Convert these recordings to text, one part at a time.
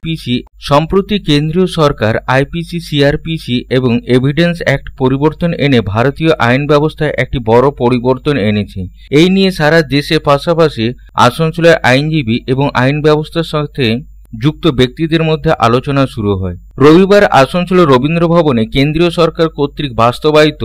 পিসি সম্প্রতি কেন্দ্রীয় সরকার IPC, CrPC এবং এভিডেন্স অ্যাক্ট পরিবর্তন এনে ভারতীয় আইন ব্যবস্থায় একটি বড় পরিবর্তন এনেছে। এই নিয়ে সারা দেশে পাশাপাশি আসানসোলের আইনজীবী এবং আইন ব্যবস্থার সাথে যুক্ত ব্যক্তিদের মধ্যে আলোচনা শুরু হয়। রবিবার আসানসোলের রবীন্দ্র ভবনে কেন্দ্রীয় সরকার কর্তৃক বাস্তবায়িত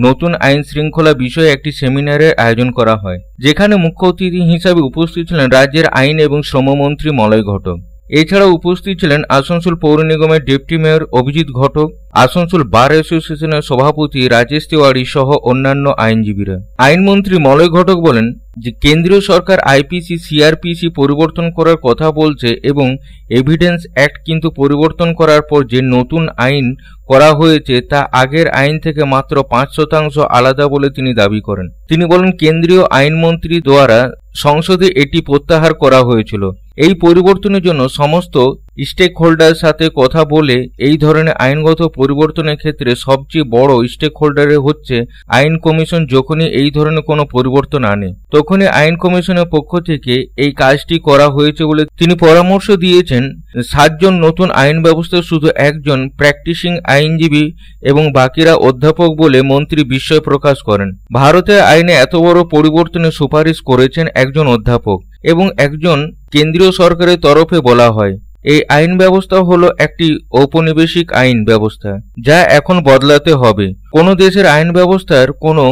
নতুন আইন শৃঙ্খলা বিষয়ে একটি সেমিনারের আয়োজন করা হয়, যেখানে মুখ্য অতিথি হিসাবে উপস্থিত ছিলেন রাজ্যের আইন এবং শ্রমমন্ত্রী মলয় ঘটক। এছাড়াও উপস্থিত ছিলেন আসানসোল পৌর নিগমের ডেপুটি মেয়র অভিজিৎ ঘটক, আসানসোল বার অ্যাসোসিয়েশনের সভাপতি রাজেশ তিওয়ারি সহ অন্যান্য আইনজীবীরা। আইনমন্ত্রী মলয় ঘটক বলেন যে কেন্দ্রীয় সরকার আইপিসি, সিআরপিসি পরিবর্তন করার কথা বলছে এবং এভিডেন্স অ্যাক্ট কিন্তু পরিবর্তন করার পর যে নতুন আইন করা হয়েছে তা আগের আইন থেকে মাত্র 5% আলাদা বলে তিনি দাবি করেন। তিনি বলেন কেন্দ্রীয় আইনমন্ত্রী দ্বারা সংসদে এটি প্রত্যাহার করা হয়েছিল। এই পরিবর্তনের জন্য সমস্ত স্টেক হোল্ডারের সাথে কথা বলে এই ধরনের আইনগত পরিবর্তনের ক্ষেত্রে সবচেয়ে বড় স্টেক হোল্ডারে হচ্ছে আইন কমিশন। যখনই এই ধরনের কোনো পরিবর্তন আনে তখনই আইন কমিশনের পক্ষ থেকে এই কাজটি করা হয়েছে বলে তিনি পরামর্শ দিয়েছেন। 7 জন নতুন আইন ব্যবস্থায় শুধু একজন প্র্যাকটিসিং আইনজীবী এবং বাকিরা অধ্যাপক বলে মন্ত্রী বিস্ময় প্রকাশ করেন। ভারতের আইনে এত বড় পরিবর্তনের সুপারিশ করেছেন একজন অধ্যাপক এবং একজন কেন্দ্রীয় সরকারের তরফে বলা হয়। এই আইন ব্যবস্থা হলো একটি ঔপনিবেশিক আইন ব্যবস্থা যা এখন বদলাতে হবে। কোনো দেশের আইন ব্যবস্থার কোনো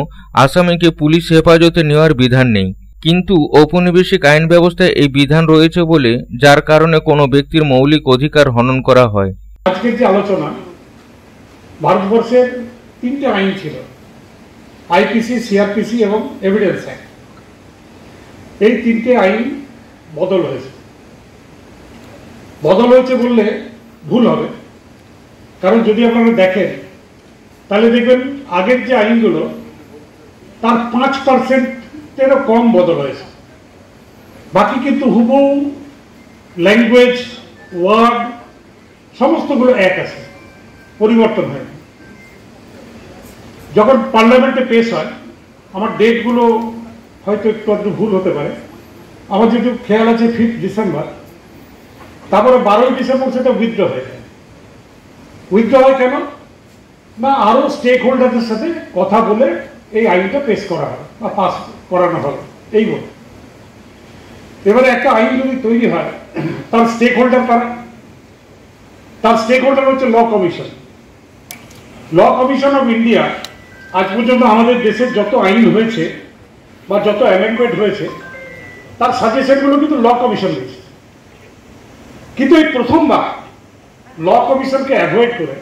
আসামিকে পুলিশ হেফাজতে নেওয়ার বিধান নেই, কিন্তু ঔপনিবেশিক আইন ব্যবস্থায় এই বিধান রয়েছে বলে যার কারণে কোনো ব্যক্তির মৌলিক অধিকার হনন করা হয়। আজকের যে আলোচনা, ভারতবর্ষের 3টে আইন ছিল, আইপিসি, সিআরপিসি এবং এভিডেন্স অ্যাক্ট। এই 3টে আইন বদল হয়েছে। বদল হয়েছে বললে ভুল হবে, কারণ যদি আপনারা দেখেন তাহলে দেখবেন আগের যে আইনগুলো তার 5%-এরও কম বদল হয়েছে। বাকি কিন্তু হুবহু ল্যাঙ্গুয়েজ, ওয়ার্ড সমস্তগুলো এক আছে, পরিবর্তন হয়নি। যখন পার্লামেন্টে পেশ হয়, আমার ডেটগুলো হয়তো একটু ভুল হতে পারে, আমার যেহেতু খেয়াল আছে 5 ডিসেম্বর, তারপরে 12ই ডিসেম্বর সেটা উইথড্র হয়ে যায়। উইথড্র হয় কেন না, আরো স্টেক হোল্ডারদের সাথে কথা বলে এই আইনটা পেশ করা হয় বা পাস করানো হবে এই বলে। এবারে একটা আইন যদি তৈরি হয় তার স্টেক হোল্ডার কারা? তার স্টেক হোল্ডার হচ্ছে law commission. Law commission of India আজ পর্যন্ত আমাদের দেশের যত আইন হয়েছে বা যত অ্যামেন্ডমেন্ট হয়েছে তার সাজেশনগুলো কিন্তু ল কমিশন দিয়েছে। কিন্তু এই প্রথমবার ল কমিশনকে অ্যাভয়েড করে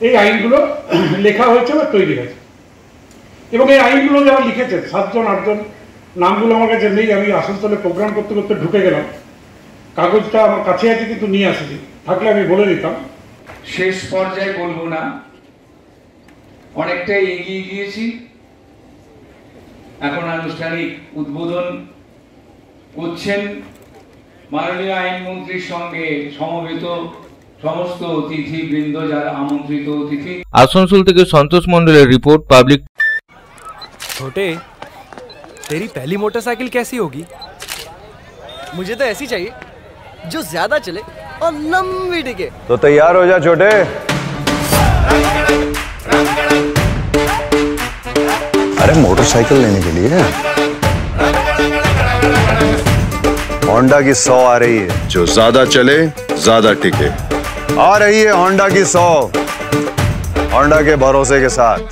এই আইনগুলো লেখা হয়েছে বা তৈরি হয়েছে। এবং এই আইনগুলো যারা লিখেছেন 7 জন 8 জন, নামগুলো আমার কাছে নেই, আমি আসানসোলে প্রোগ্রাম করতে করতে ঢুকে গেলাম, কাগজটা আমার কাছে আছে কিন্তু নিয়ে আসিনি, থাকলে আমি বলে দিতাম। শেষ পর্যায়ে বলবো না, অনেকটাই এগিয়ে গিয়েছি। এখন আনুষ্ঠানিক উদ্বোধন করছেন মাননীয় আইনমন্ত্রীর সঙ্গে সমবেত সমস্ত অতিথিবৃন্দ, যারা আমন্ত্রিত অতিথি। আসানসোল থেকে সন্তোষ মন্ডলের রিপোর্ট, পাবলিক। छोटे, तेरी पहली मोटरसाइकिल कैसी होगी? मुझे तो ऐसी चाहिए जो ज्यादा चले और लंबी टिके। तो तैयार हो जा छोटे। अरे मोटरसाइकिल लेने के लिए होंडा की 100 आ रही है, जो ज्यादा चले ज्यादा टिके। आ रही है होंडा की 100, होंडा के भरोसे के साथ।